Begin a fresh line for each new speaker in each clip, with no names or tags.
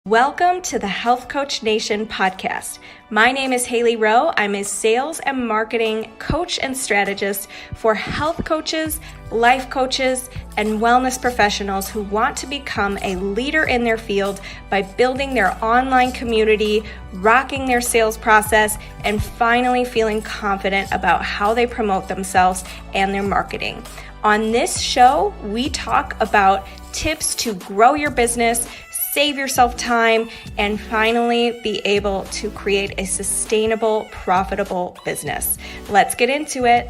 Welcome to the Health Coach Nation podcast. My name is Hailey Rowe. I'm a sales and marketing coach and strategist for health coaches, life coaches, and wellness professionals who want to become a leader in their field by building their online community, rocking their sales process, and finally feeling confident about how they promote themselves and their marketing. On this show, we talk about tips to grow your business, save yourself time, and finally be able to create a sustainable, profitable business. Let's get into it.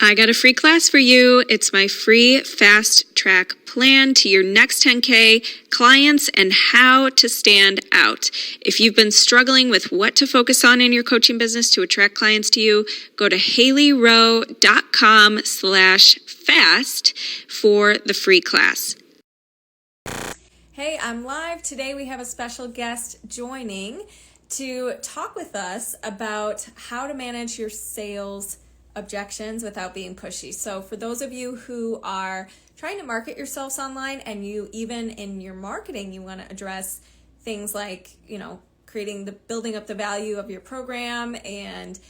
I got a free class for you. It's my free fast track plan to your next 10K clients and how to stand out. If you've been struggling with what to focus on in your coaching business to attract clients to you, go to haileyrowe.com/fast for the free class.
Hey, I'm live. Today we have a special guest joining to talk with us about how to manage your sales objections without being pushy. So for those of you who are trying to market yourselves online, and you even in your marketing, you want to address things like, building up the value of your program and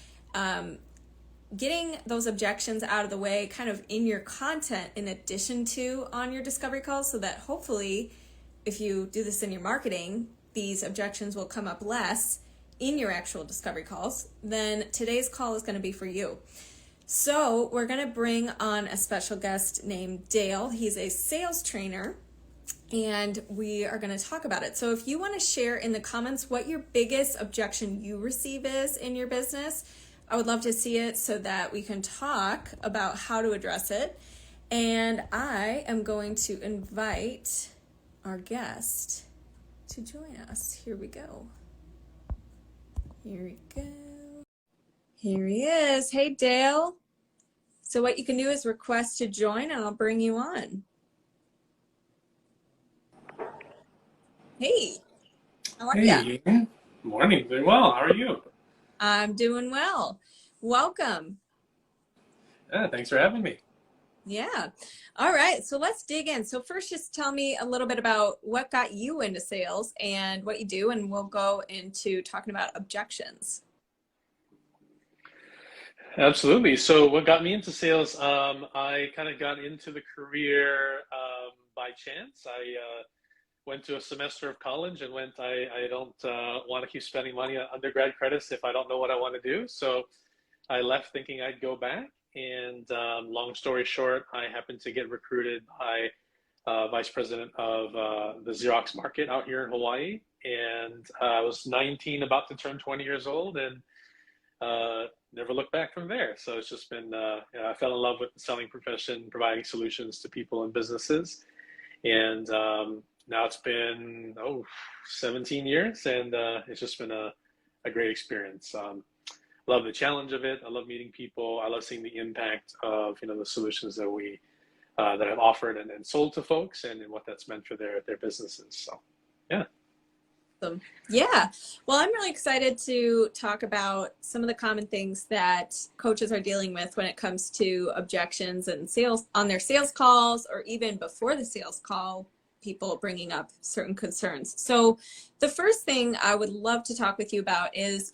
getting those objections out of the way kind of in your content in addition to on your discovery calls, so that hopefully if you do this in your marketing, these objections will come up less in your actual discovery calls, then today's call is going to be for you. So we're going to bring on a special guest named Dale. He's a sales trainer, and we are going to talk about it. So if you want to share in the comments what your biggest objection you receive is in your business, I would love to see it so that we can talk about how to address it. And I am going to invite our guest to join us. Here we go. Here he is. Hey, Dale. So what you can do is request to join, and I'll bring you on. Hey, how are you?
Hey, morning. Doing well. How are you?
I'm doing well. Welcome.
Yeah, thanks for having me.
Yeah. All right. So let's dig in. So first, just tell me a little bit about what got you into sales and what you do, and we'll go into talking about objections.
Absolutely. So what got me into sales, I kind of got into the career by chance. I went to a semester of college and I don't want to keep spending money on undergrad credits if I don't know what I want to do. So I left thinking I'd go back. And long story short, I happened to get recruited by vice president of the Xerox market out here in Hawaii. And I was 19, about to turn 20 years old, and never looked back from there. So it's just been, I fell in love with the selling profession, providing solutions to people and businesses. And now it's been, 17 years, and it's just been a great experience. Love the challenge of it. I love meeting people. I love seeing the impact of the solutions that we that I've offered and sold to folks, and what that's meant for their businesses. So, yeah.
Awesome. Yeah. Well, I'm really excited to talk about some of the common things that coaches are dealing with when it comes to objections and sales on their sales calls, or even before the sales call, people bringing up certain concerns. So the first thing I would love to talk with you about is,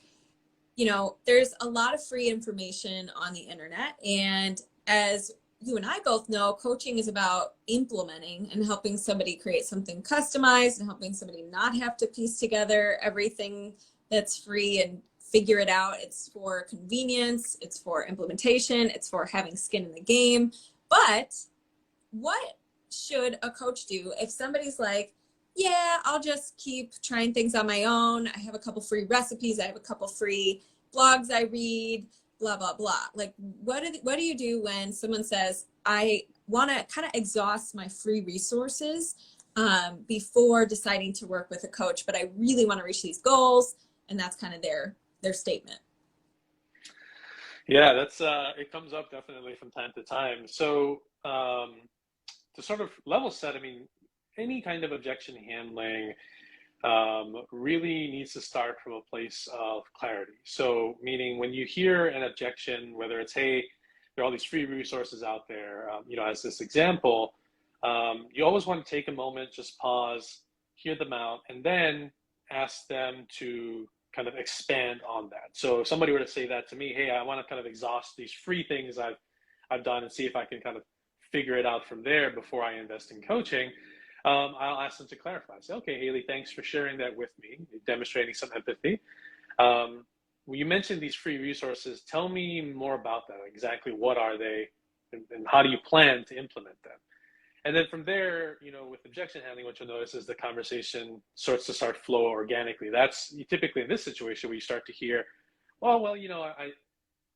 there's a lot of free information on the internet. And as you and I both know, coaching is about implementing and helping somebody create something customized and helping somebody not have to piece together everything that's free and figure it out. It's for convenience, it's for implementation, it's for having skin in the game. But what should a coach do if somebody's like, yeah, I'll just keep trying things on my own. I have a couple free recipes. I have a couple free blogs I read, blah, blah, blah. Like, what do you do when someone says, I want to kind of exhaust my free resources before deciding to work with a coach, but I really want to reach these goals? And that's kind of their statement.
Yeah, that's it comes up definitely from time to time. So to sort of level set, any kind of objection handling really needs to start from a place of clarity. So meaning when you hear an objection, whether it's, hey, there are all these free resources out there, as this example, you always want to take a moment, just pause, hear them out, and then ask them to kind of expand on that. So if somebody were to say that to me, hey, I want to kind of exhaust these free things I've done and see if I can kind of figure it out from there before I invest in coaching, I'll ask them to clarify. Say, okay, Hailey, thanks for sharing that with me, demonstrating some empathy. When you mentioned these free resources, tell me more about that. Exactly what are they, and how do you plan to implement them? And then from there, with objection handling, what you'll notice is the conversation starts to flow organically. That's typically in this situation where you start to hear, well,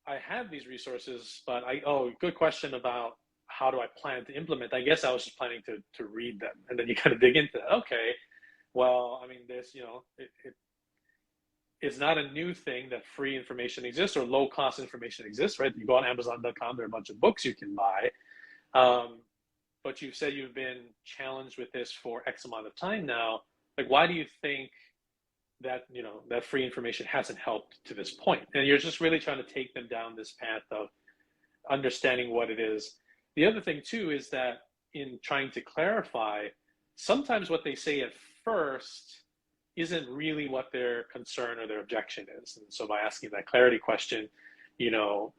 I have these resources, but good question about how do I plan to implement? I guess I was just planning to read them. And then you kind of dig into that. Okay, well, I mean, it's not a new thing that free information exists or low cost information exists, right? You go on Amazon.com, there are a bunch of books you can buy. But you've said you've been challenged with this for X amount of time now. Like, why do you think that, that free information hasn't helped to this point? And you're just really trying to take them down this path of understanding what it is. The other thing too is that in trying to clarify, sometimes what they say at first isn't really what their concern or their objection is. And so by asking that clarity question, you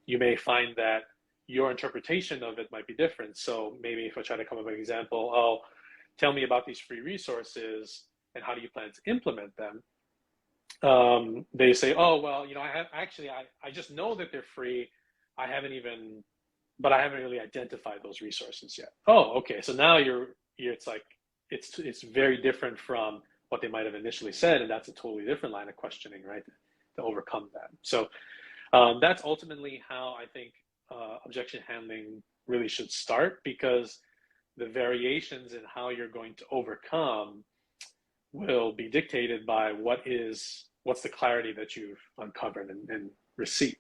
may find that your interpretation of it might be different. So maybe if I try to come up with an example, tell me about these free resources and how do you plan to implement them? They say, I just know that they're free. I haven't really identified those resources yet. Oh, okay. So now it's very different from what they might have initially said. And that's a totally different line of questioning, right? To overcome that. So that's ultimately how I think objection handling really should start, because the variations in how you're going to overcome will be dictated by what's the clarity that you've uncovered and received.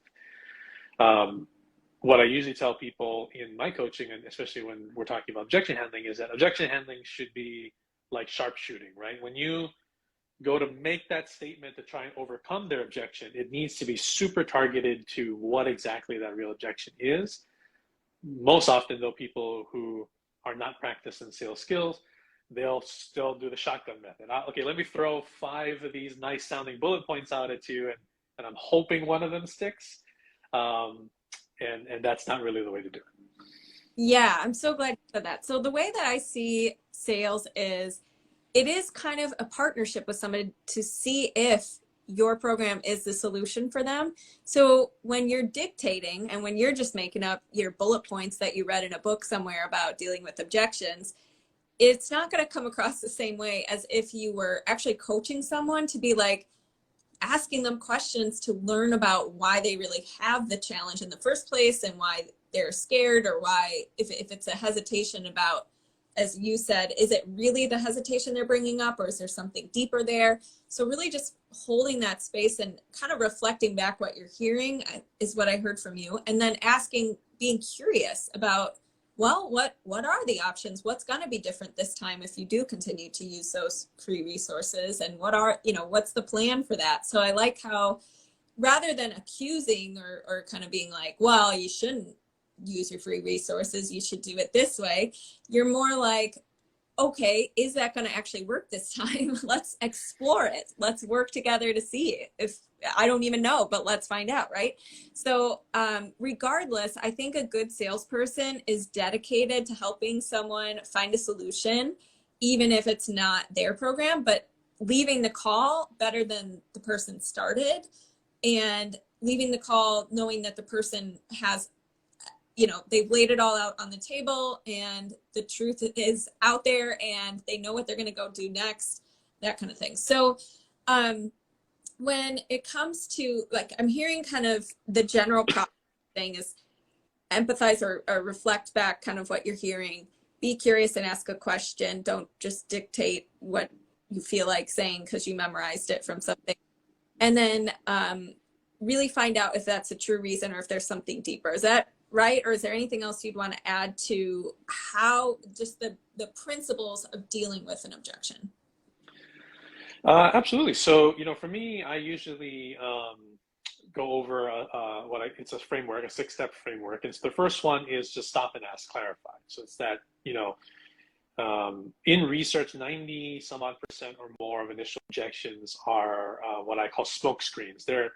What I usually tell people in my coaching, and especially when we're talking about objection handling, is that objection handling should be like sharpshooting, right? When you go to make that statement to try and overcome their objection, it needs to be super targeted to what exactly that real objection is. Most often, though, people who are not practiced in sales skills, they'll still do the shotgun method. Okay, let me throw 5 of these nice sounding bullet points out at you, and I'm hoping one of them sticks. And that's not really the way to do it.
Yeah, I'm so glad you said that. So the way that I see sales is, it is kind of a partnership with somebody to see if your program is the solution for them. So when you're dictating and when you're just making up your bullet points that you read in a book somewhere about dealing with objections, it's not going to come across the same way as if you were actually coaching someone to be like asking them questions to learn about why they really have the challenge in the first place and why they're scared, or why, if it's a hesitation about, as you said, is it really the hesitation they're bringing up, or is there something deeper there? So really just holding that space and kind of reflecting back what you're hearing is what I heard from you. And then being curious about, well, what are the options? What's going to be different this time if you do continue to use those free resources? And what's the plan for that? So I like how, rather than accusing or kind of being like, well, you shouldn't use your free resources, you should do it this way, you're more like, okay, is that going to actually work this time? Let's explore it. Let's work together to see if, I don't even know, but let's find out, right? So regardless, I think a good salesperson is dedicated to helping someone find a solution, even if it's not their program, but leaving the call better than the person started, and leaving the call knowing that the person has, they've laid it all out on the table and the truth is out there and they know what they're going to go do next, that kind of thing. So when it comes to, like, I'm hearing kind of the general thing is empathize or reflect back kind of what you're hearing, be curious and ask a question. Don't just dictate what you feel like saying because you memorized it from something. And then really find out if that's a true reason or if there's something deeper. Is that right? Or is there anything else you'd want to add to how just the principles of dealing with an objection?
Absolutely. So, for me, I usually go over it's a framework, a 6-step framework. And so the first one is just stop and ask, clarify. So it's that, in research, 90 some odd percent or more of initial objections are what I call smoke screens. They're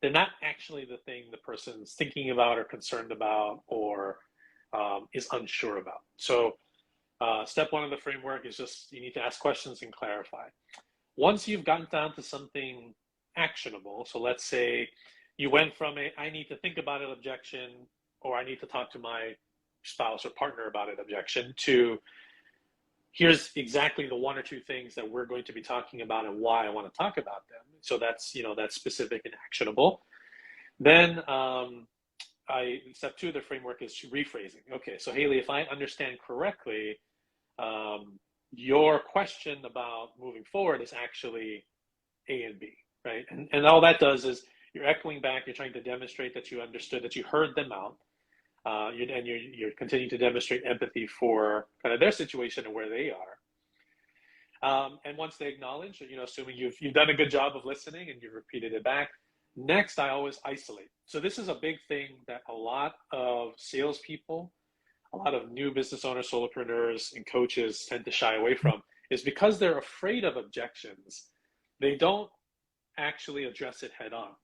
not actually the thing the person's thinking about or concerned about or is unsure about. So step one of the framework is just you need to ask questions and clarify. Once you've gotten down to something actionable, so let's say you went from a I need to think about an objection or I need to talk to my spouse or partner about an objection to here's exactly the one or two things that we're going to be talking about and why I want to talk about them. So that's, that's specific and actionable. Then step two of the framework is rephrasing. Okay, so Hailey, if I understand correctly, your question about moving forward is actually A and B, right? And all that does is you're echoing back, you're trying to demonstrate that you understood, that you heard them out. You're continuing to demonstrate empathy for kind of their situation and where they are. And once they acknowledge, assuming you've done a good job of listening and you've repeated it back, next I always isolate. So this is a big thing that a lot of salespeople, a lot of new business owners, solopreneurs, and coaches tend to shy away from, is because they're afraid of objections. They don't actually address it head on.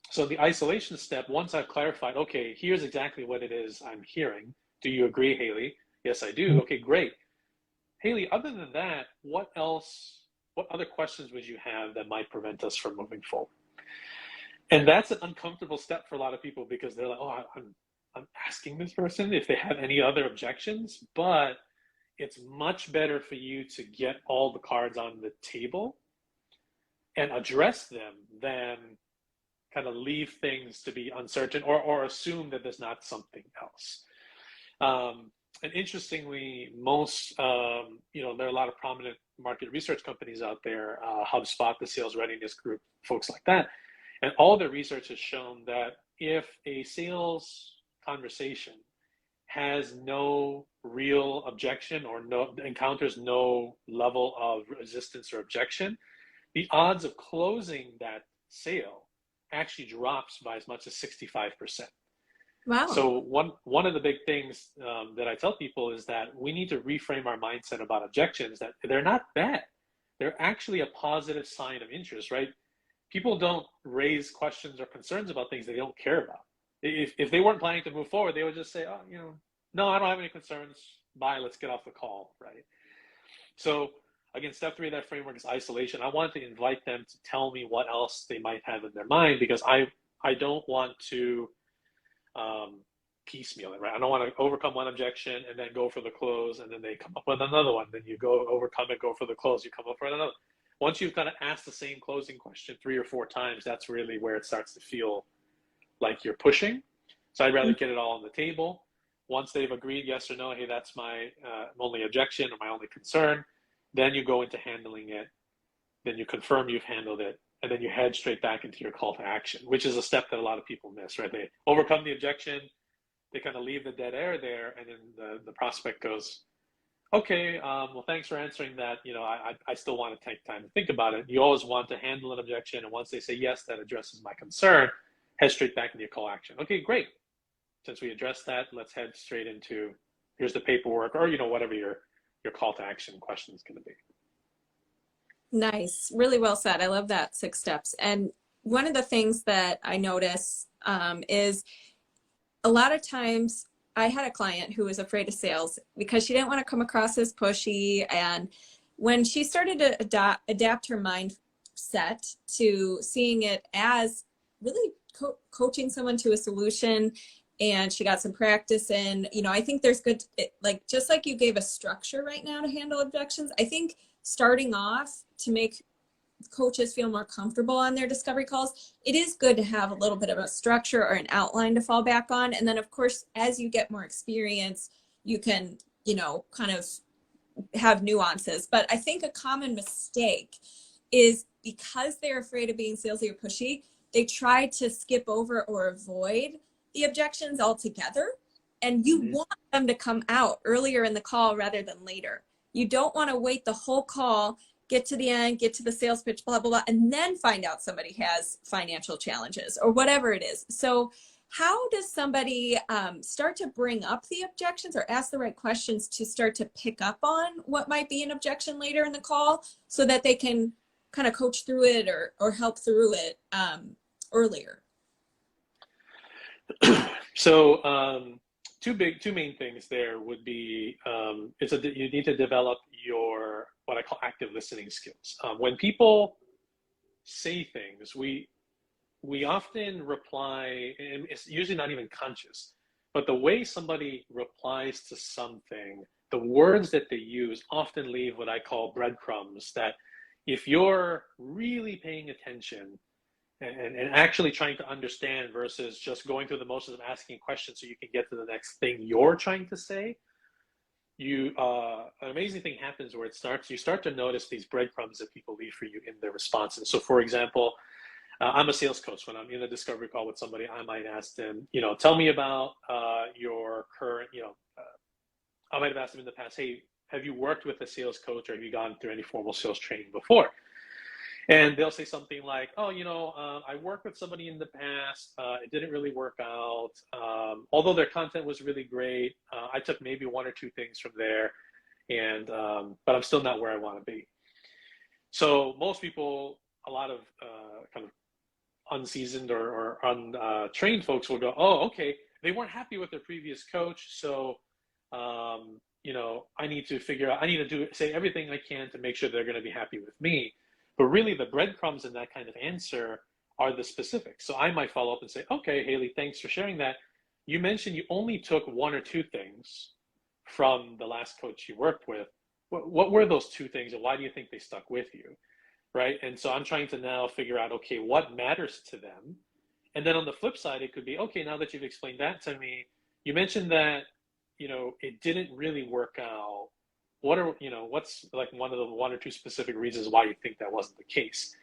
So the isolation step, once I've clarified, okay, here's exactly what it is I'm hearing. Do you agree, Hailey? Yes, I do. Okay, great. Hailey, other than that, what other questions would you have that might prevent us from moving forward? And that's an uncomfortable step for a lot of people because they're like, oh, I'm asking this person if they have any other objections, but it's much better for you to get all the cards on the table and address them than kind of leave things to be uncertain or assume that there's not something else. And interestingly, most, there are a lot of prominent market research companies out there, HubSpot, the Sales Readiness Group, folks like that. And all the research has shown that if a sales conversation has no real objection or encounters no level of resistance or objection, the odds of closing that sale actually drops by as much as 65%.
Wow.
So one of the big things that I tell people is that we need to reframe our mindset about objections, that they're not bad. They're actually a positive sign of interest, right? People don't raise questions or concerns about things they don't care about. If they weren't planning to move forward, they would just say, oh, no, I don't have any concerns. Bye, let's get off the call, right? So again, step three of that framework is isolation. I want to invite them to tell me what else they might have in their mind because I don't want to piecemeal it, right? I don't want to overcome one objection and then go for the close and then they come up with another one. Then you go overcome it, go for the close, you come up with another. Once you've kind of asked the same closing question 3 or 4 times, that's really where it starts to feel like you're pushing. So I'd rather get it all on the table. Once they've agreed yes or no, hey, that's my only objection or my only concern, then you go into handling it. Then you confirm you've handled it. And then you head straight back into your call to action, which is a step that a lot of people miss, right? They overcome the objection, they kind of leave the dead air there, and then the prospect goes, okay, well, thanks for answering that. I still want to take time to think about it. You always want to handle an objection, and once they say, yes, that addresses my concern, head straight back into your call action. Okay, great. Since we addressed that, let's head straight into, here's the paperwork, or, whatever your call to action question is going to be.
Nice. Really well said. I love that 6 steps. And one of the things that I notice is a lot of times I had a client who was afraid of sales because she didn't want to come across as pushy. And when she started to adapt her mindset to seeing it as really coaching someone to a solution, and she got some practice in, I think there's good, just like you gave a structure right now to handle objections, I think starting off to make coaches feel more comfortable on their discovery calls, it is good to have a little bit of a structure or an outline to fall back on. And then of course, as you get more experience, you can, kind of have nuances. But I think a common mistake is because they're afraid of being salesy or pushy, they try to skip over or avoid the objections altogether. And you want them to come out earlier in the call rather than later. You don't want to wait the whole call, get to the end, get to the sales pitch, blah, blah, blah, and then find out somebody has financial challenges or whatever it is. So how does somebody start to bring up the objections or ask the right questions to start to pick up on what might be an objection later in the call so that they can kind of coach through it or help through it earlier?
So two main things there would be you need to develop your what I call active listening skills. When people say things, we often reply, and it's usually not even conscious, but the way somebody replies to something, the words that they use often leave what I call breadcrumbs that if you're really paying attention and actually trying to understand versus just going through the motions of asking questions so you can get to the next thing you're trying to say, an amazing thing happens where you start to notice these breadcrumbs that people leave for you in their responses. So for example, I'm a sales coach. When I'm in a discovery call with somebody, I might ask them, tell me about your current, I might have asked them in the past, hey, have you worked with a sales coach or have you gone through any formal sales training before? And they'll say something like, oh, I worked with somebody in the past. It didn't really work out. Although their content was really great, I took maybe one or two things from there, but I'm still not where I want to be. So most people, a lot of kind of unseasoned or untrained folks will go, oh, okay, they weren't happy with their previous coach, so I need to say everything I can to make sure they're going to be happy with me. But really, the breadcrumbs in that kind of answer are the specifics. So I might follow up and say, okay, Hailey, thanks for sharing that. You mentioned you only took one or two things from the last coach you worked with. What were those two things, and why do you think they stuck with you? Right? And so I'm trying to now figure out, okay, what matters to them? And then on the flip side, it could be, okay, now that you've explained that to me, you mentioned that, it didn't really work out. What's like one or two specific reasons why you think that wasn't the case?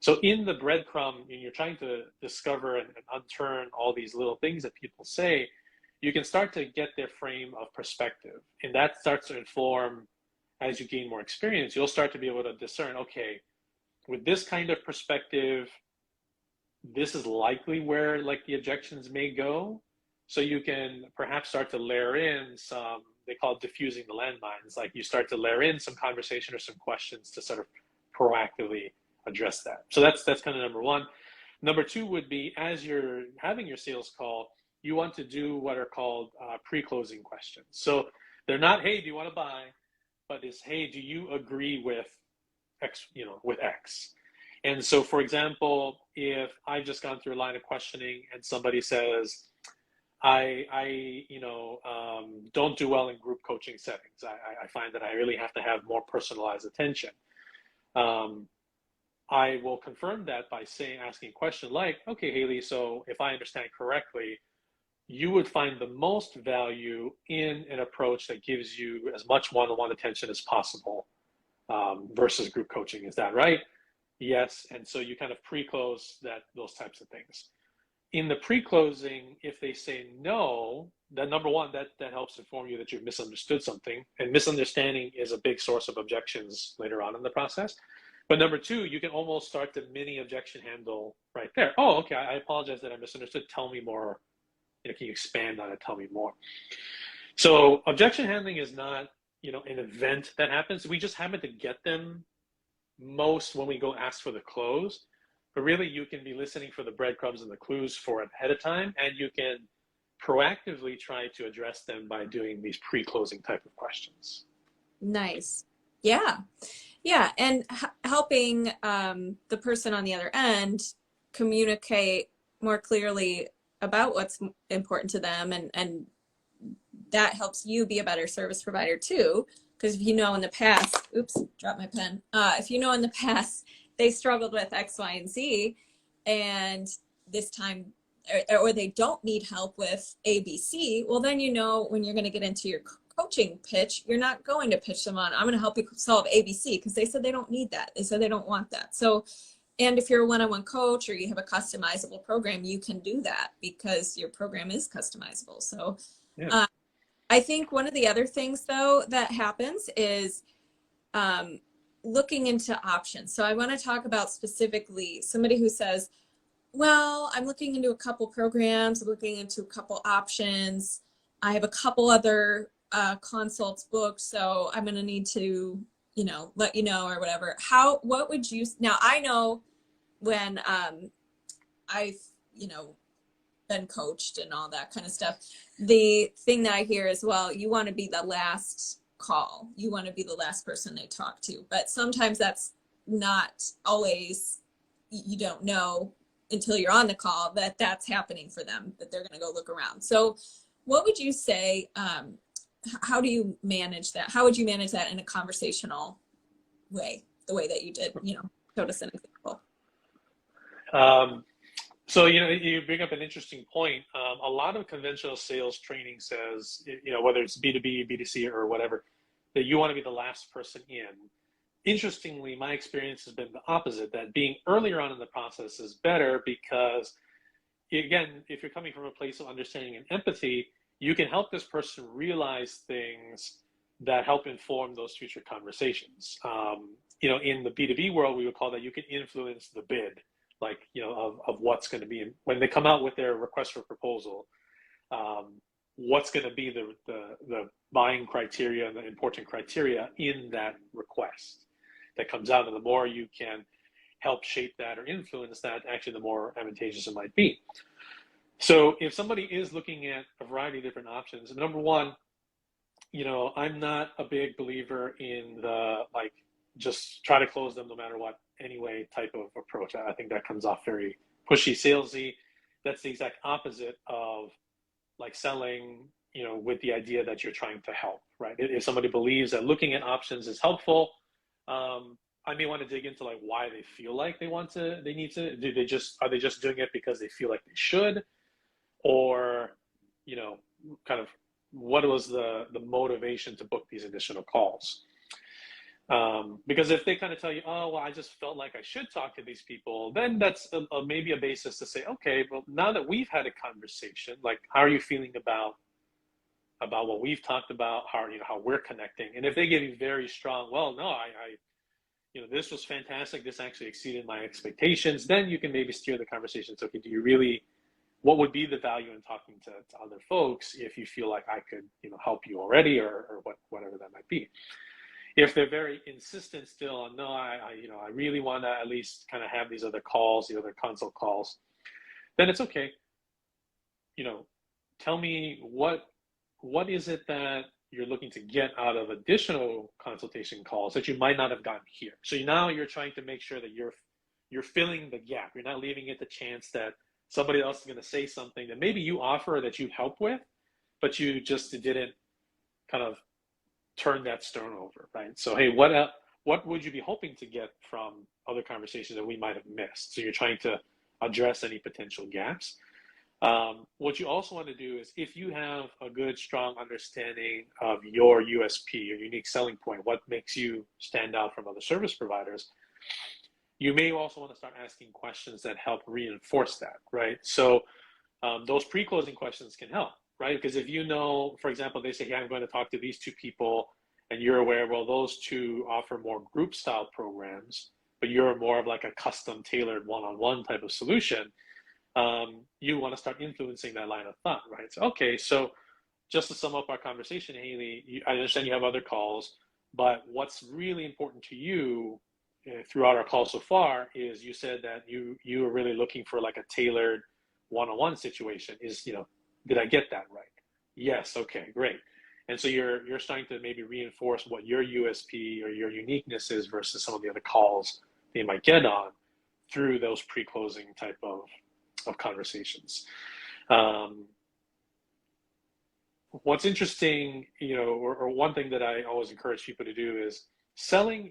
So in the breadcrumb, you're trying to discover and unturn all these little things that people say, you can start to get their frame of perspective. And that starts to inform, as you gain more experience, you'll start to be able to discern, okay, with this kind of perspective, this is likely where like the objections may go. So you can perhaps start to layer in some, they call it diffusing the landmines. Like you start to layer in some conversation or some questions to sort of proactively address that. So that's kind of number one. Number two would be, as you're having your sales call, you want to do what are called pre-closing questions. So they're not, hey, do you want to buy? But it's, hey, do you agree with X, with X? And so, for example, if I've just gone through a line of questioning and somebody says, I don't do well in group coaching settings. I find that I really have to have more personalized attention. I will confirm that by asking a question like, okay, Hailey, so if I understand correctly, you would find the most value in an approach that gives you as much one-on-one attention as possible versus group coaching. Is that right? Yes. And so you kind of pre-close those types of things. In the pre-closing, if they say no, then number one, that helps inform you that you've misunderstood something. And misunderstanding is a big source of objections later on in the process. But number two, you can almost start the mini objection handle right there. Oh, okay, I apologize that I misunderstood. Tell me more. Can you expand on it? Tell me more. So objection handling is not, an event that happens. We just happen to get them most when we go ask for the close. But really, you can be listening for the breadcrumbs and the clues for it ahead of time, and you can proactively try to address them by doing these pre-closing type of questions.
Nice. Yeah. Yeah. And helping the person on the other end communicate more clearly about what's important to them. And that helps you be a better service provider too. Because if in the past, oops, dropped my pen. If in the past, they struggled with X, Y, and Z, and this time, or they don't need help with A, B, C, well, then when you're going to get into your coaching pitch, you're not going to pitch them on, I'm going to help you solve A, B, C, because they said they don't need that. They said they don't want that. So, and if you're a one-on-one coach or you have a customizable program, you can do that because your program is customizable. So yeah. I think one of the other things, though, that happens is looking into options. So I want to talk about specifically somebody who says, Well, I'm looking into a couple programs. I'm looking into a couple options. I have a couple other consults booked, so I'm going to need to, let you know or whatever. What would you, now I know when I've, you know, been coached and all that kind of stuff, the thing that I hear is, well, you want to be the last call. You want to be the last person they talk to. But sometimes that's not always, you don't know until you're on the call that that's happening for them, that they're going to go look around. So what would you say, how do you manage that? How would you manage that in a conversational way, the way that you did, showed us an example?
So, you bring up an interesting point. A lot of conventional sales training says, whether it's B2B, B2C, or whatever, that you want to be the last person in. Interestingly, my experience has been the opposite, that being earlier on in the process is better because, again, if you're coming from a place of understanding and empathy, you can help this person realize things that help inform those future conversations. In the B2B world, we would call that you can influence the bid, like, of what's going to be, when they come out with their request for proposal, what's going to be the buying criteria and the important criteria in that request that comes out. And the more you can help shape that or influence that, actually, the more advantageous it might be. So if somebody is looking at a variety of different options, number one, I'm not a big believer in the, like, just try to close them no matter what anyway type of approach. I think that comes off very pushy, salesy. That's the exact opposite of like selling, with the idea that you're trying to help, right? If somebody believes that looking at options is helpful, I may want to dig into like why they feel like they need to, are they just doing it because they feel like they should? Or, kind of what was the motivation to book these additional calls? Because if they kind of tell you, oh, well, I just felt like I should talk to these people, then that's maybe a basis to say, okay, well, now that we've had a conversation, like, how are you feeling about what we've talked about, how we're connecting? And if they give you very strong, well, no, I this was fantastic, this actually exceeded my expectations, then you can maybe steer the conversation. So, okay, what would be the value in talking to other folks if you feel like I could, help you already, or whatever that might be. If they're very insistent still on, no, I really want to at least kind of have these other calls, the other consult calls, then it's okay. Tell me what is it that you're looking to get out of additional consultation calls that you might not have gotten here. So now you're trying to make sure that you're filling the gap. You're not leaving it the chance that somebody else is going to say something that maybe you offer that you help with, but you just didn't kind of turn that stone over, right? So, hey, what would you be hoping to get from other conversations that we might have missed? So you're trying to address any potential gaps. What you also want to do is, if you have a good, strong understanding of your USP, your unique selling point, what makes you stand out from other service providers, you may also want to start asking questions that help reinforce that, right? So those pre-closing questions can help, right? Because if for example, they say, hey, I'm going to talk to these two people, and you're aware, well, those two offer more group style programs, but you're more of like a custom tailored one-on-one type of solution, you want to start influencing that line of thought, right? So, okay, so just to sum up our conversation, Hailey, I understand you have other calls, but what's really important to you throughout our call so far is, you said that you are really looking for like a tailored one-on-one situation. Did I get that right? Yes. Okay, great. And so you're starting to maybe reinforce what your USP or your uniqueness is versus some of the other calls they might get on through those pre-closing type of conversations. What's interesting, or one thing that I always encourage people to do is, selling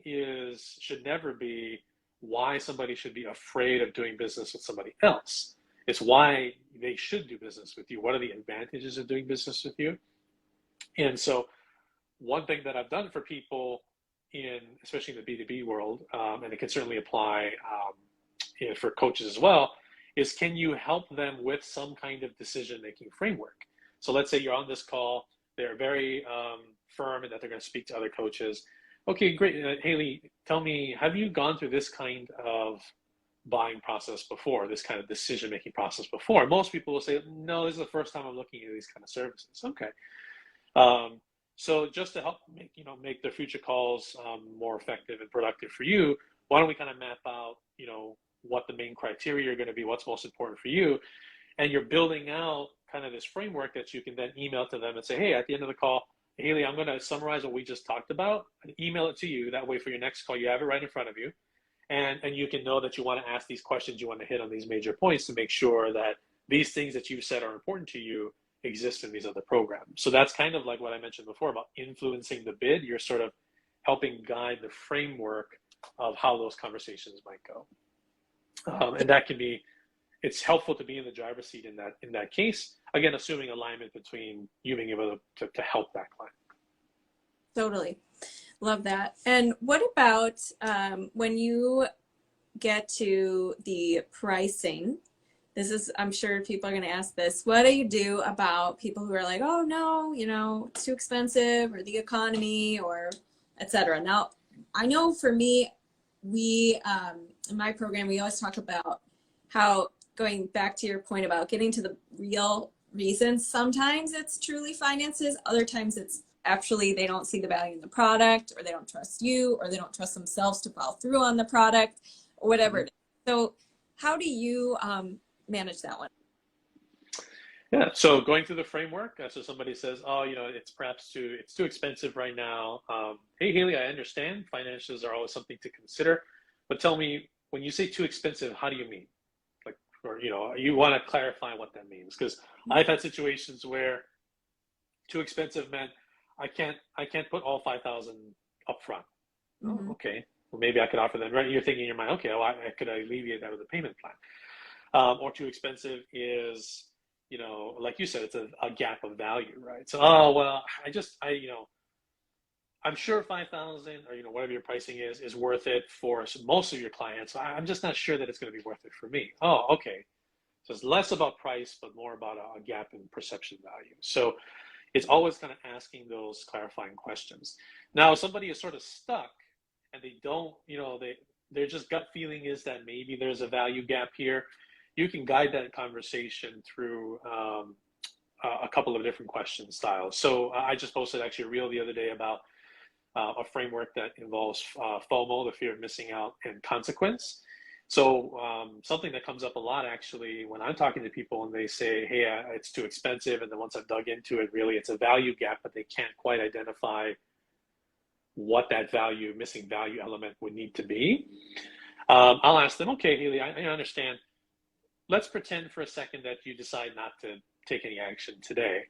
should never be why somebody should be afraid of doing business with somebody else. It's why they should do business with you. What are the advantages of doing business with you? And so one thing that I've done for people especially in the B2B world, and it can certainly apply for coaches as well, is, can you help them with some kind of decision-making framework? So let's say you're on this call, they're very firm in that they're going to speak to other coaches. Okay, great. Hailey, tell me, have you gone through this kind of buying process before, this kind of decision-making process before. Most people will say, no, this is the first time I'm looking at these kind of services. Okay. So just to help make their future calls more effective and productive for you, why don't we kind of map out, what the main criteria are going to be, what's most important for you, and you're building out kind of this framework that you can then email to them and say, hey, at the end of the call, Hailey, I'm going to summarize what we just talked about and email it to you. That way for your next call, you have it right in front of you. And you can know that you want to ask these questions, you want to hit on these major points to make sure that these things that you've said are important to you exist in these other programs. So that's kind of like what I mentioned before about influencing the bid. You're sort of helping guide the framework of how those conversations might go. And that can be, it's helpful to be in the driver's seat in that case. Again, assuming alignment between you being able to help that client.
Totally. Love that. And what about when you get to the pricing? This is, I'm sure people are going to ask this. What do you do about people who are like, oh no, it's too expensive, or the economy, or etc. Now, I know for me, we, in my program, we always talk about how, going back to your point about getting to the real reasons, sometimes it's truly finances, other times it's actually they don't see the value in the product, or they don't trust you, or they don't trust themselves to follow through on the product, or whatever it is. So how do you manage that one?
Yeah, so going through the framework, so somebody says, oh, it's too expensive right now. Hey, Hailey, I understand finances are always something to consider, but tell me, when you say too expensive, how do you mean? Like, or, you want to clarify what that means, because I've had situations where too expensive meant I can't put all 5,000 up front.
Mm-hmm.
Oh, okay. Well, maybe I could offer them, right? You're thinking in your mind, okay, well, I could alleviate that with a payment plan. Or too expensive is, like you said, it's a gap of value, right? So, oh, well, I'm sure 5,000 or, whatever your pricing is worth it for most of your clients. I'm just not sure that it's going to be worth it for me. Oh, okay. So it's less about price, but more about a gap in perception value. So it's always kind of asking those clarifying questions. Now, if somebody is sort of stuck and they don't, their just gut feeling is that maybe there's a value gap here, you can guide that conversation through a couple of different question styles. So I just posted actually a reel the other day about a framework that involves FOMO, the fear of missing out, and consequence. So something that comes up a lot actually when I'm talking to people and they say, hey, it's too expensive. And then once I've dug into it, really it's a value gap, but they can't quite identify what that missing value element would need to be. I'll ask them, okay, Hailey, I understand. Let's pretend for a second that you decide not to take any action today.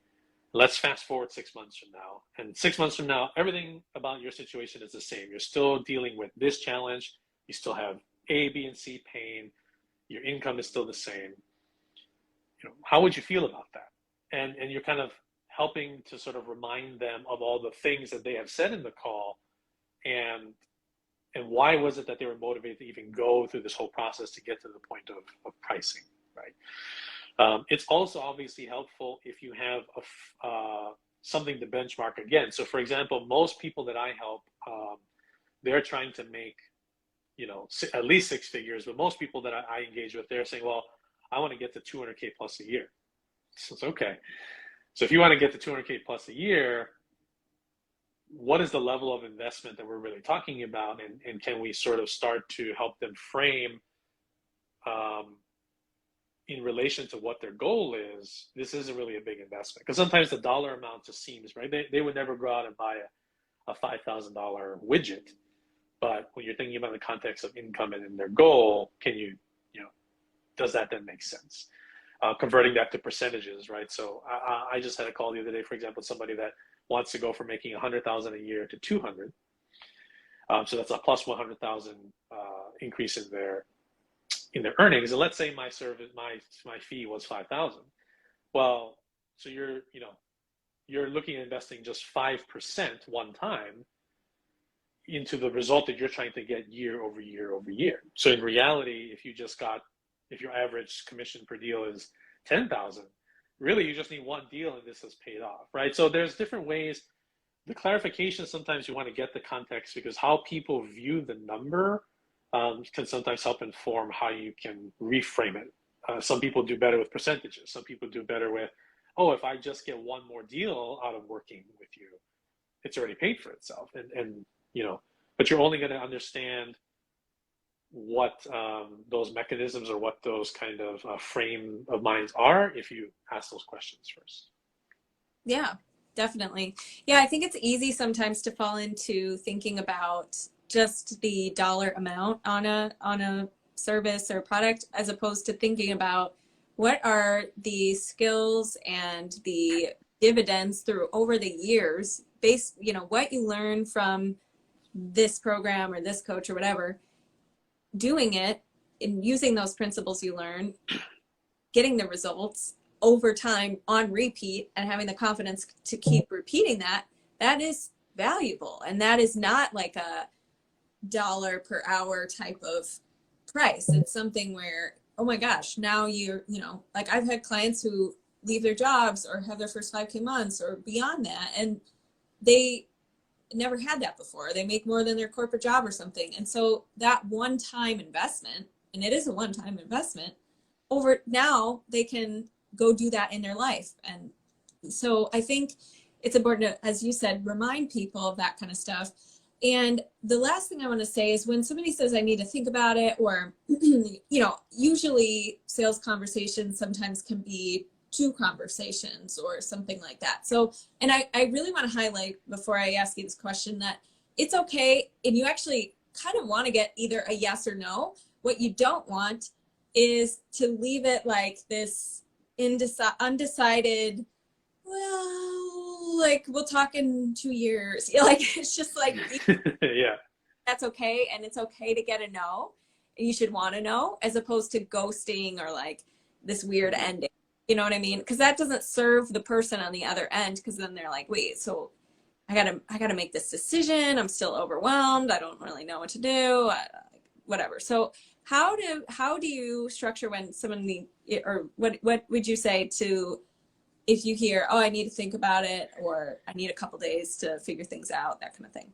Let's fast forward 6 months from now. And 6 months from now, everything about your situation is the same. You're still dealing with this challenge. You still have A, B, and C pain. Your income is still the same. How would you feel about that? And you're kind of helping to sort of remind them of all the things that they have said in the call, and why was it that they were motivated to even go through this whole process to get to the point of pricing, right? It's also obviously helpful if you have something to benchmark again. So for example, most people that I help, they're trying to make, at least 6 figures, but most people that I engage with, they're saying, well, I want to get to 200K plus a year. So it's okay. So if you want to get to 200K plus a year, what is the level of investment that we're really talking about? And can we sort of start to help them frame in relation to what their goal is? This isn't really a big investment, because sometimes the dollar amount just seems, right? They would never go out and buy a $5,000 widget. But when you're thinking about the context of income and in their goal, does that then make sense? Converting that to percentages, right? So I just had a call the other day, for example, somebody that wants to go from making 100,000 a year to 200. So that's a plus 100,000 increase in their earnings. And let's say my fee was 5,000. Well, so you're looking at investing just 5% one time into the result that you're trying to get year over year over year. So in reality, if your average commission per deal is 10,000, really you just need one deal and this has paid off, right? So there's different ways. The clarification, sometimes you want to get the context, because how people view the number can sometimes help inform how you can reframe it. Some people do better with percentages. Some people do better with, oh, if I just get one more deal out of working with you, it's already paid for itself. And you know, but you're only going to understand what those mechanisms or what those kind of frame of minds are if you ask those questions first.
Yeah, definitely. Yeah, I think it's easy sometimes to fall into thinking about just the dollar amount on a service or product, as opposed to thinking about what are the skills and the dividends through over the years, based, you know, what you learn from this program or this coach or whatever, doing it and using those principles you learn, getting the results over time on repeat, and having the confidence to keep repeating that, that is valuable. And that is not like a dollar per hour type of price. It's something where, oh my gosh, now you're, you know, like I've had clients who leave their jobs or have their first 5K months or beyond that, and they never had that before. They make more than their corporate job or something. And so that one-time investment, and it is a one-time investment, over now they can go do that in their life. And so I think it's important to, as you said, remind people of that kind of stuff. And the last thing I want to say is when somebody says I need to think about it, or, you know, usually sales conversations sometimes can be 2 conversations or something like that. So, and I really want to highlight before I ask you this question that it's okay. And you actually kind of want to get either a yes or no. What you don't want is to leave it like this undecided, well, like we'll talk in 2 years. Yeah, like it's just like,
Yeah,
that's okay. And it's okay to get a no. And you should want to know, as opposed to ghosting or like this weird ending. You know what I mean? Because that doesn't serve the person on the other end, because then they're like, wait, so I gotta make this decision. I'm still overwhelmed. I don't really know what to do. Whatever. So how do you structure when someone or what would you say to, if you hear, oh, I need to think about it, or I need a couple days to figure things out, that kind of thing?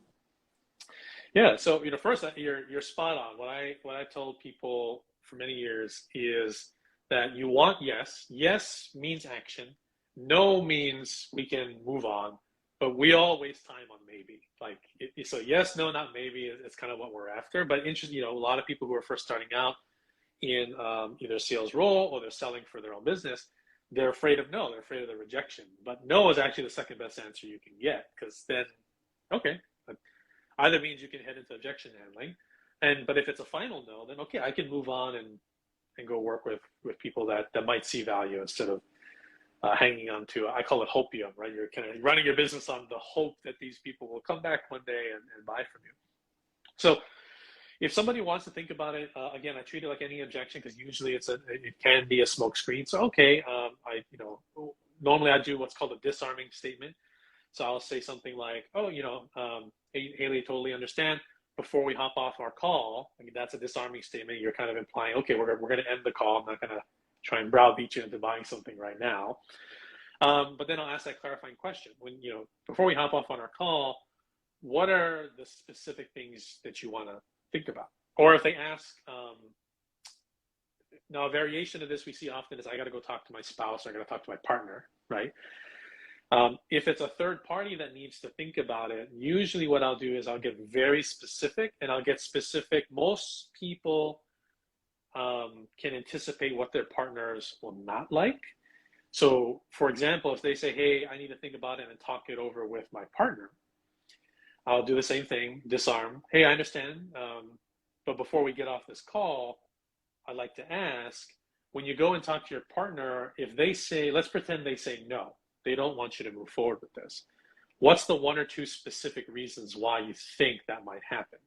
yeah. So you know, first you're spot on. What I told people for many years is that you want yes. Yes means action. No means we can move on. But we all waste time on maybe. Like, so yes, no, not maybe. It's kind of what we're after. But interesting, you know, a lot of people who are first starting out in either a sales role or they're selling for their own business, they're afraid of no. They're afraid of the rejection. But no is actually the second best answer you can get, because then, okay, either means you can head into objection handling, but if it's a final no, then okay, I can move on and go work with people that might see value, instead of hanging on to, I call it hopium, right? You're kind of running your business on the hope that these people will come back one day and buy from you. So if somebody wants to think about it, again, I treat it like any objection, because usually it can be a smoke screen. So okay, normally I do what's called a disarming statement. So I'll say something like, oh, hey, Hailey, totally understand. Before we hop off our call, I mean, that's a disarming statement. You're kind of implying, okay, we're going to end the call. I'm not going to try and browbeat you into buying something right now. But then I'll ask that clarifying question. Before we hop off on our call, what are the specific things that you want to think about? Or if they ask, now a variation of this we see often is, I got to go talk to my spouse, or I got to talk to my partner, right? If it's a third party that needs to think about it, usually what I'll do is I'll get very specific, and I'll get specific. Most people can anticipate what their partners will not like. So for example, if they say, hey, I need to think about it and talk it over with my partner, I'll do the same thing, disarm. Hey, I understand, but before we get off this call, I'd like to ask, when you go and talk to your partner, if they say, let's pretend they say no, they don't want you to move forward with this, what's the 1 or 2 specific reasons why you think that might happen?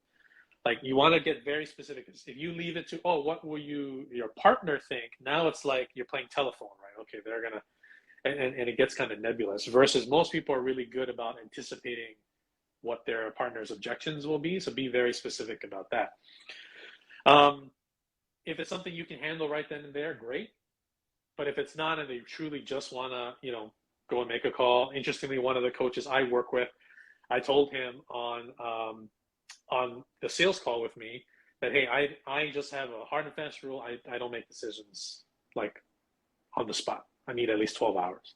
Like, you want to get very specific. If you leave it to, oh, what will your partner think? Now it's like you're playing telephone, right? Okay, they're going to, and it gets kind of nebulous, versus most people are really good about anticipating what their partner's objections will be. So be very specific about that. If it's something you can handle right then and there, great. But if it's not, and they truly just want to, go and make a call. Interestingly, one of the coaches I work with, I told him on the sales call with me that, hey, I just have a hard and fast rule. I don't make decisions like on the spot. I need at least 12 hours.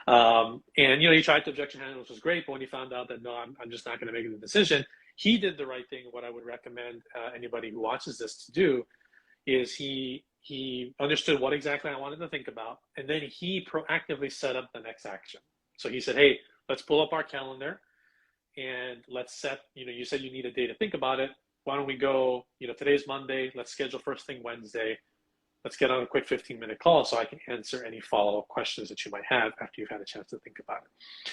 And, you know, he tried to objection handle, which was great. But when he found out that, no, I'm just not going to make the decision, he did the right thing. What I would recommend anybody who watches this to do is he understood what exactly I wanted to think about. And then he proactively set up the next action. So he said, hey, let's pull up our calendar and let's set, you know, you said you need a day to think about it. Why don't we go, you know, today's Monday, let's schedule first thing Wednesday. Let's get on a quick 15-minute call so I can answer any follow-up questions that you might have after you've had a chance to think about it.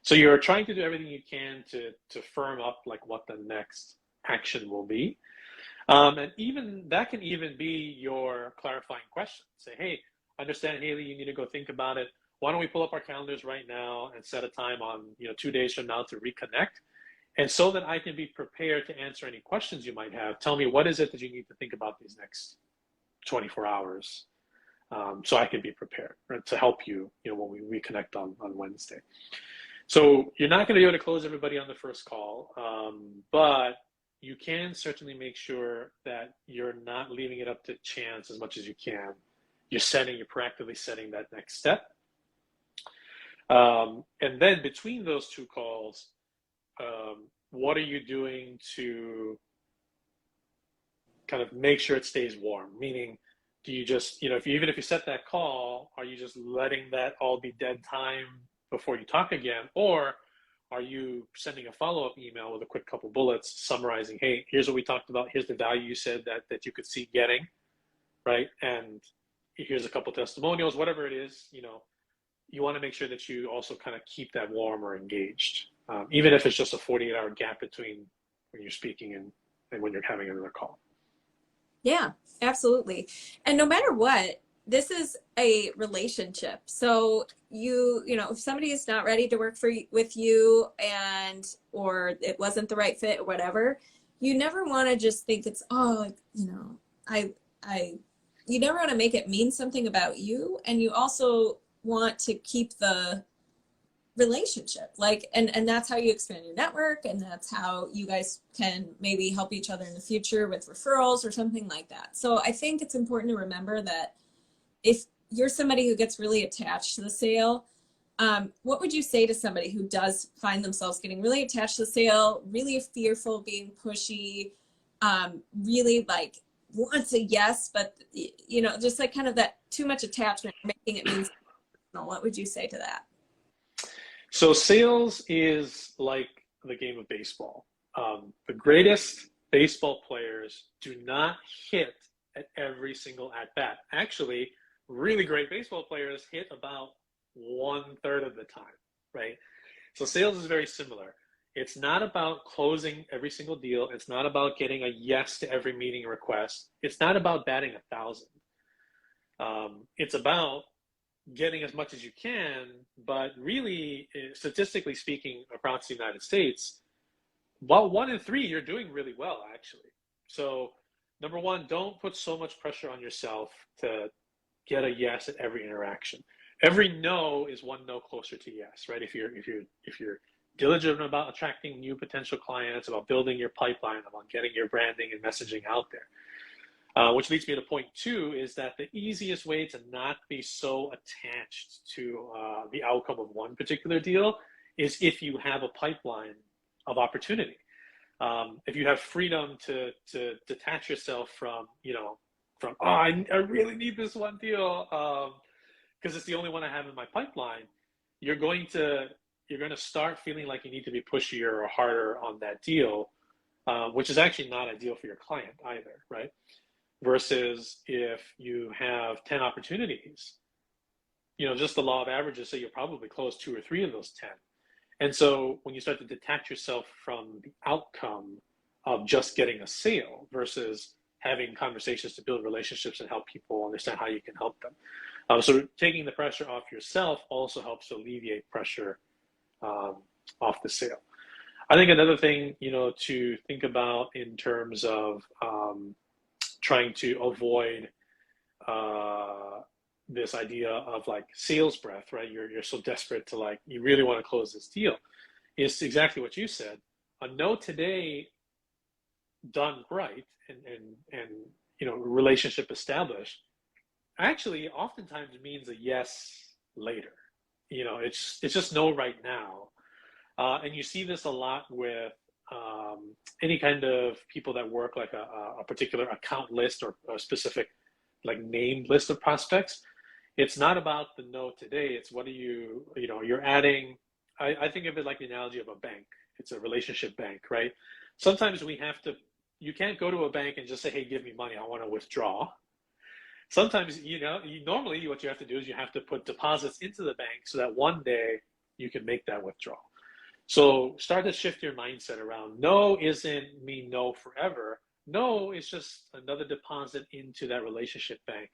So you're trying to do everything you can to firm up like what the next action will be. And even that can even be your clarifying question. Say, hey, understand, Hailey, you need to go think about it. Why don't we pull up our calendars right now and set a time on, you know, 2 days from now to reconnect? And so that I can be prepared to answer any questions you might have, tell me what is it that you need to think about these next 24 hours, so I can be prepared, right, to help you, you know, when we reconnect on Wednesday. So you're not going to be able to close everybody on the first call, but you can certainly make sure that you're not leaving it up to chance as much as you can. You're proactively setting that next step. And then between those two calls, what are you doing to kind of make sure it stays warm? Meaning, do you just, you know, even if you set that call, are you just letting that all be dead time before you talk again? Or are you sending a follow-up email with a quick couple bullets summarizing, hey, here's what we talked about, here's the value you said that you could see getting, right? And here's a couple testimonials, whatever it is, you know, you want to make sure that you also kind of keep that warm or engaged, even if it's just a 48-hour gap between when you're speaking and when you're having another call.
Yeah, absolutely. And no matter what, this is a relationship. So you know, if somebody is not ready to work with you or it wasn't the right fit or whatever, you never want to just think it's, oh, you know, you never want to make it mean something about you. And you also want to keep the relationship, like, and that's how you expand your network, and that's how you guys can maybe help each other in the future with referrals or something like that. So I think it's important to remember that if you're somebody who gets really attached to the sale, what would you say to somebody who does find themselves getting really attached to the sale, really fearful of being pushy, really like wants a yes, but you know, just like kind of that too much attachment, making it mean something? What would you say to that?
So sales is like the game of baseball. The greatest baseball players do not hit at every single at-bat. Actually, really great baseball players hit about 1/3 of the time, right? So sales is very similar. It's not about closing every single deal. It's not about getting a yes to every meeting request. It's not about batting 1,000. It's about getting as much as you can, but really, statistically speaking, across the United States, well, 1 in 3, you're doing really well, actually. So, number one, don't put so much pressure on yourself to get a yes at every interaction. Every no is one no closer to yes, right? If you're diligent about attracting new potential clients, about building your pipeline, about getting your branding and messaging out there. Which leads me to point 2, is that the easiest way to not be so attached to the outcome of one particular deal is if you have a pipeline of opportunity. If you have freedom to detach yourself from, I really need this one deal because it's the only one I have in my pipeline, you're going to start feeling like you need to be pushier or harder on that deal, which is actually not ideal for your client either, right? Versus if you have 10 opportunities, just the law of averages say you'll probably close 2 or 3 of those 10. And so when you start to detach yourself from the outcome of just getting a sale versus having conversations to build relationships and help people understand how you can help them. So taking the pressure off yourself also helps to alleviate pressure off the sale. I think another thing, to think about in terms of trying to avoid this idea of like sales breath, right? You're so desperate to you really want to close this deal. Is exactly what you said. A no today done right and relationship established actually oftentimes means a yes later. It's just no right now. And you see this a lot with any kind of people that work like a particular account list or a specific like named list of prospects. It's not about the no today. It's what are you're adding. I think of it like the analogy of a bank. It's a relationship bank, right? Sometimes you can't go to a bank and just say, hey, give me money. I want to withdraw. Sometimes, normally what you have to do is you have to put deposits into the bank so that one day you can make that withdrawal. So start to shift your mindset around. No isn't mean no forever. No is just another deposit into that relationship bank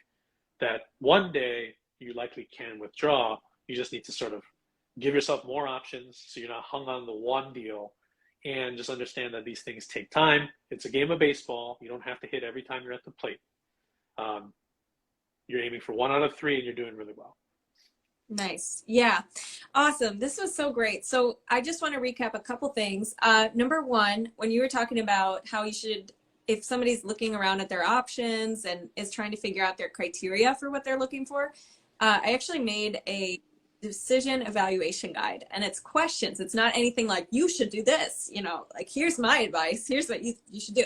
that one day you likely can withdraw. You just need to sort of give yourself more options so you're not hung on the one deal, and just understand that these things take time. It's a game of baseball. You don't have to hit every time you're at the plate. You're aiming for 1 out of 3 and you're doing really well.
Nice. Yeah. Awesome. This was so great. So I just want to recap a couple things. Number one, when you were talking about how you should, if somebody's looking around at their options and is trying to figure out their criteria for what they're looking for, I actually made a decision evaluation guide, and it's questions. It's not anything like you should do this, like here's my advice, here's what you should do.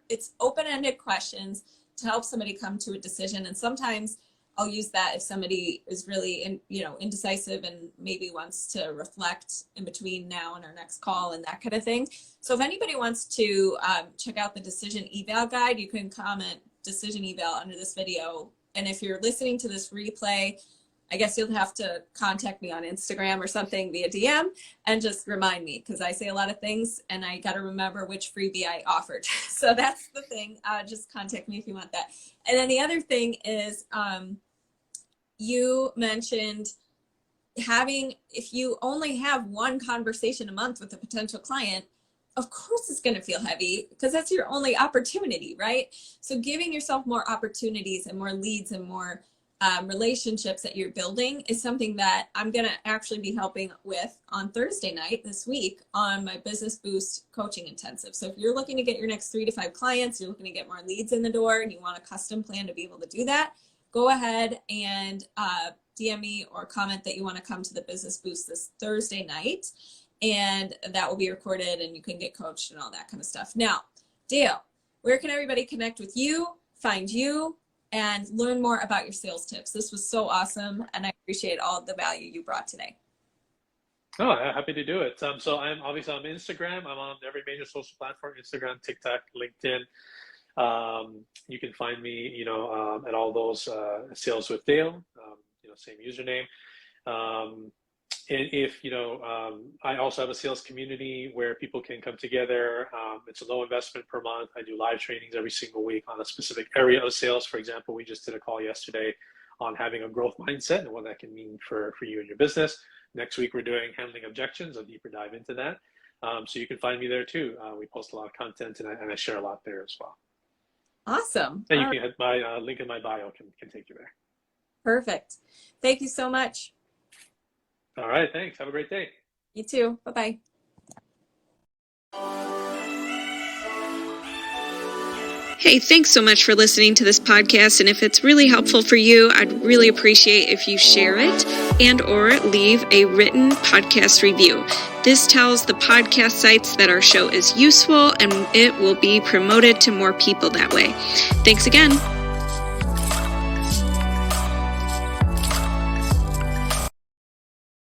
It's open-ended questions to help somebody come to a decision. And sometimes I'll use that if somebody is really indecisive and maybe wants to reflect in between now and our next call and that kind of thing. So if anybody wants to check out the decision eval guide, you can comment decision eval under this video. And if you're listening to this replay, I guess you'll have to contact me on Instagram or something via DM and just remind me, because I say a lot of things and I got to remember which freebie I offered. So that's the thing. Just contact me if you want that. And then the other thing is, you mentioned if you only have one conversation a month with a potential client, of course it's going to feel heavy because that's your only opportunity, right? So giving yourself more opportunities and more leads and more relationships that you're building is something that I'm going to actually be helping with on Thursday night this week on my Business Boost coaching intensive. So if you're looking to get your next 3 to 5 clients, you're looking to get more leads in the door and you want a custom plan to be able to do that, go ahead and DM me or comment that you want to come to the Business Boost this Thursday night, and that will be recorded and you can get coached and all that kind of stuff. Now, Dale, where can everybody connect with you, find you, and learn more about your sales tips? This was so awesome, and I appreciate all the value you brought today.
Oh, happy to do it. So I'm obviously on Instagram. I'm on every major social platform: Instagram, TikTok, LinkedIn. You can find me, at all those Sales with Dale, same username. And if, I also have a sales community where people can come together. It's a low investment per month. I do live trainings every single week on a specific area of sales. For example, we just did a call yesterday on having a growth mindset and what that can mean for you and your business. Next week, we're doing handling objections, a deeper dive into that. So you can find me there too. We post a lot of content and I share a lot there as well.
Awesome.
And you can hit my link in my bio can take you there.
Perfect. Thank you so much.
All right. Thanks. Have a great day.
You too. Bye-bye.
Hey, thanks so much for listening to this podcast. And if it's really helpful for you, I'd really appreciate if you share it and or leave a written podcast review. This tells the podcast sites that our show is useful and it will be promoted to more people that way. Thanks again.